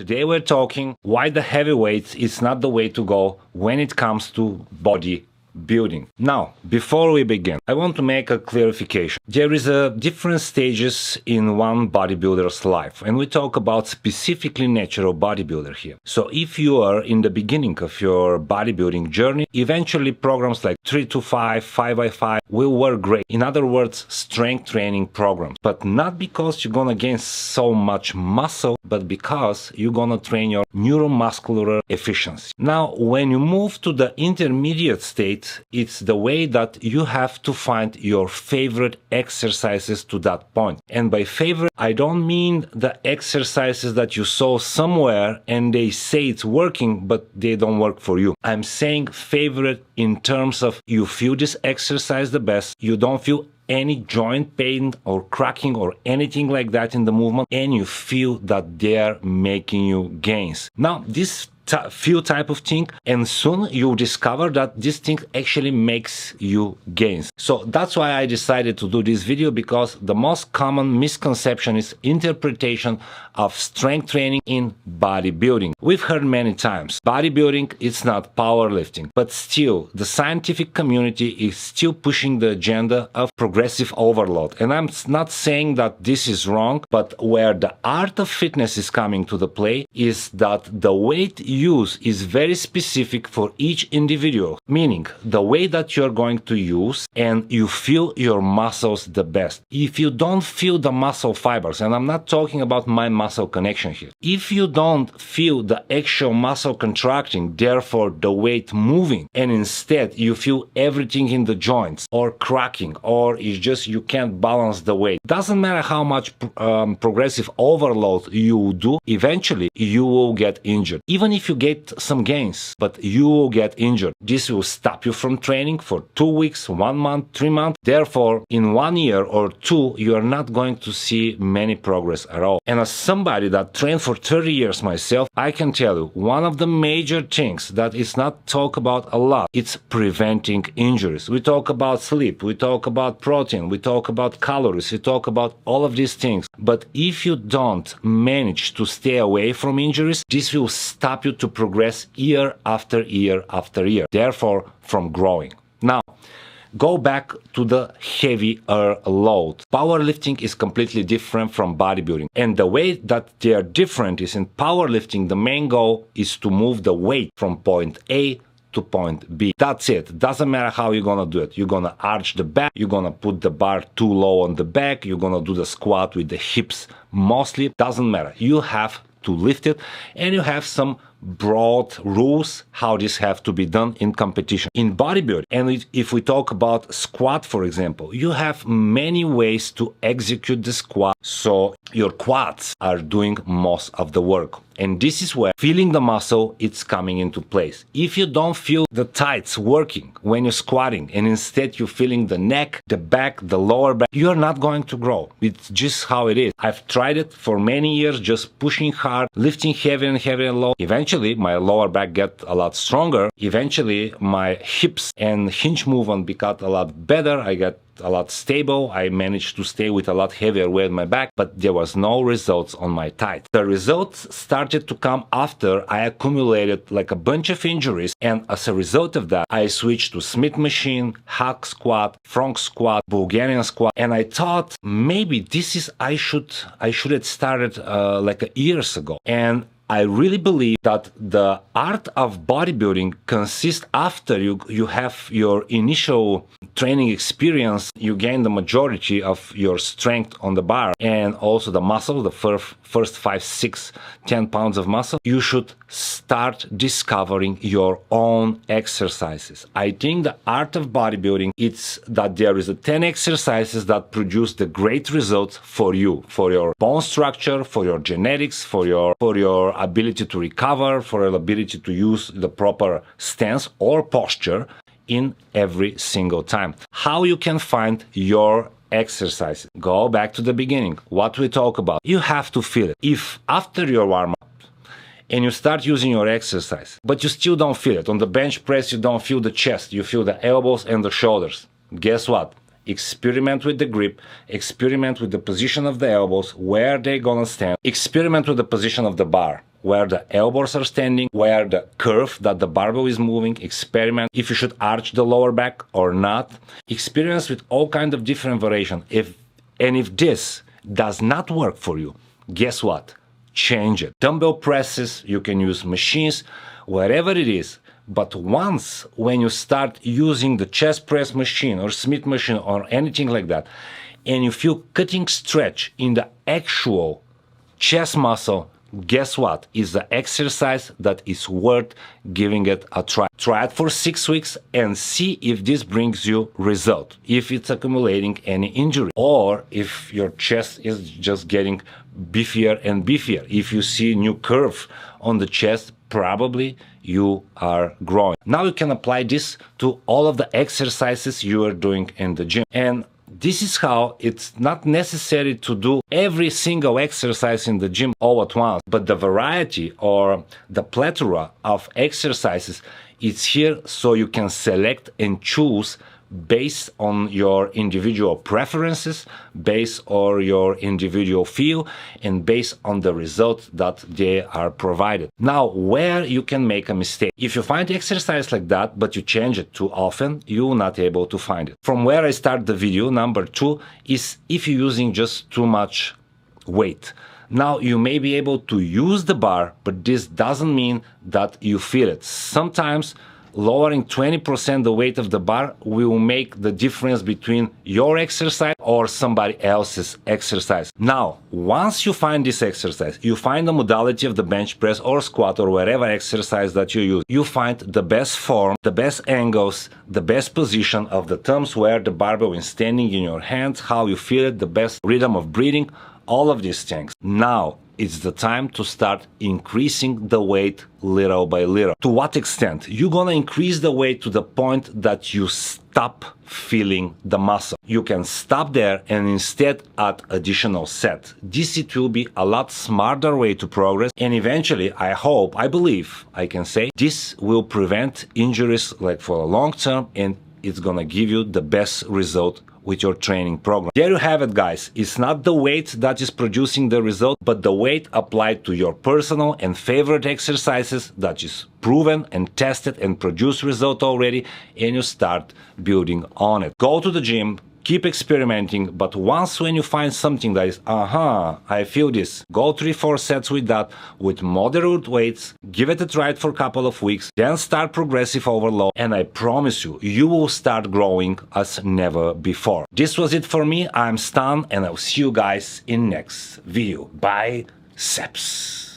Today we're talking why the heavyweights is not the way to go when it comes to body building. Now, before we begin, I want to make a clarification. There is a different stages in one bodybuilder's life, and we talk about specifically natural bodybuilder here. So if you are in the beginning of your bodybuilding journey, eventually programs like 3 to 5, 5x5 will work great. In other words, strength training programs. But not because you're gonna gain so much muscle, but because you're gonna train your neuromuscular efficiency. Now, when you move to the intermediate state, it's the way that you have to find your favorite exercises to that point. And by favorite, I don't mean the exercises that you saw somewhere and they say it's working, but they don't work for you. I'm saying favorite in terms of you feel this exercise the best, you don't feel any joint pain or cracking or anything like that in the movement, and you feel that they're making you gains. Now, this few type of thing, and soon you'll discover that this thing actually makes you gains. So that's why I decided to do this video, because the most common misconception is interpretation of strength training in bodybuilding. We've heard many times, bodybuilding is not powerlifting, but still the scientific community is still pushing the agenda of progressive overload. And I'm not saying that this is wrong, but where the art of fitness is coming to the play is that the weight use is very specific for each individual, meaning the way that you're going to use and you feel your muscles the best. If you don't feel the muscle fibers, and I'm not talking about my muscle connection here, if you don't feel the actual muscle contracting, therefore the weight moving, and instead you feel everything in the joints or cracking, or it's just you can't balance the weight, doesn't matter how much progressive overload you do, eventually you will get injured. Even if you get some gains, but you will get injured. This will stop you from training for 2 weeks, 1 month, 3 months. Therefore, in 1 year or 2, you are not going to see many progress at all. And as somebody that trained for 30 years myself, I can tell you, one of the major things that is not talked about a lot, it's preventing injuries. We talk about sleep, we talk about protein, we talk about calories, we talk about all of these things. But if you don't manage to stay away from injuries, this will stop you to progress year after year after year, therefore from growing. Now, go back to the heavier load. Powerlifting is completely different from bodybuilding. And the way that they are different is in powerlifting, the main goal is to move the weight from point A to point B. That's it. Doesn't matter how you're gonna do it. You're gonna arch the back, you're gonna put the bar too low on the back, you're gonna do the squat with the hips mostly. Doesn't matter. You have to lift it, and you have some broad rules how this have to be done in competition. In bodybuilding, and if we talk about squat, for example, you have many ways to execute the squat, so your quads are doing most of the work. And this is where feeling the muscle, it's coming into place. If you don't feel the tights working when you're squatting, and instead you're feeling the neck, the back, the lower back, you're not going to grow. It's just how it is. I've tried it for many years, just pushing hard, lifting heavy and heavy and low. Eventually, my lower back got a lot stronger. Eventually, my hips and hinge movement got a lot better. I got a lot stable. I managed to stay with a lot heavier weight on my back, but there was no results on my thighs. The results started to come after I accumulated like a bunch of injuries, and as a result of that, I switched to Smith machine, hack squat, front squat, Bulgarian squat, and I thought maybe this is I should have started like years ago. And I really believe that the art of bodybuilding consists after you have your initial training experience, you gain the majority of your strength on the bar and also the muscle, the first 5, 6, 10 pounds of muscle. You should start discovering your own exercises. I think the art of bodybuilding, it's that there is 10 exercises that produce the great results for you, for your bone structure, for your genetics, for your ability to recover, for your ability to use the proper stance or posture in every single time. How you can find your exercises. Go back to the beginning. What we talk about. You have to feel it. If after your warm-up and you start using your exercise, but you still don't feel it. On the bench press, you don't feel the chest. You feel the elbows and the shoulders. Guess what? Experiment with the grip, experiment with the position of the elbows, where they're gonna stand, experiment with the position of the bar. where the elbows are standing, where the curve that the barbell is moving, experiment if you should arch the lower back or not, experience with all kinds of different variations. If this does not work for you, guess what? Change it. Dumbbell presses, you can use machines, wherever it is. But once when you start using the chest press machine or Smith machine or anything like that, and you feel cutting stretch in the actual chest muscle, guess what? It's the exercise that is worth giving it a try. Try it for 6 weeks and see if this brings you result. If it's accumulating any injury, or if your chest is just getting beefier and beefier. If you see new curve on the chest, probably you are growing. Now you can apply this to all of the exercises you are doing in the gym. And this is how it's not necessary to do every single exercise in the gym all at once, but the variety or the plethora of exercises is here so you can select and choose based on your individual preferences, based on your individual feel, and based on the results that they are provided. Now, where you can make a mistake. If you find exercise like that, but you change it too often, you will not be able to find it. From where I start the video, number 2 is if you're using just too much weight. Now, you may be able to use the bar, but this doesn't mean that you feel it. Sometimes lowering 20% the weight of the bar will make the difference between your exercise or somebody else's exercise. Now, once you find this exercise, you find the modality of the bench press or squat or whatever exercise that you use, you find the best form, the best angles, the best position of the thumbs where the barbell is standing in your hands, how you feel it, the best rhythm of breathing, all of these things. Now, it's the time to start increasing the weight little by little. To what extent? You're gonna increase the weight to the point that you stop feeling the muscle. You can stop there and instead add additional set. This it will be a lot smarter way to progress, and eventually, I hope, I believe, I can say, this will prevent injuries like for a long term, and it's gonna give you the best result with your training program. There you have it, guys. It's not the weight that is producing the result, but the weight applied to your personal and favorite exercises that is proven and tested and produce result already, and you start building on it. Go to the gym, keep experimenting, but once when you find something that is, I feel this, go 3-4 sets with that, with moderate weights, give it a try for a couple of weeks, then start progressive overload, and I promise you, you will start growing as never before. This was it for me. I'm Stan, and I'll see you guys in next video. Bye, Seps.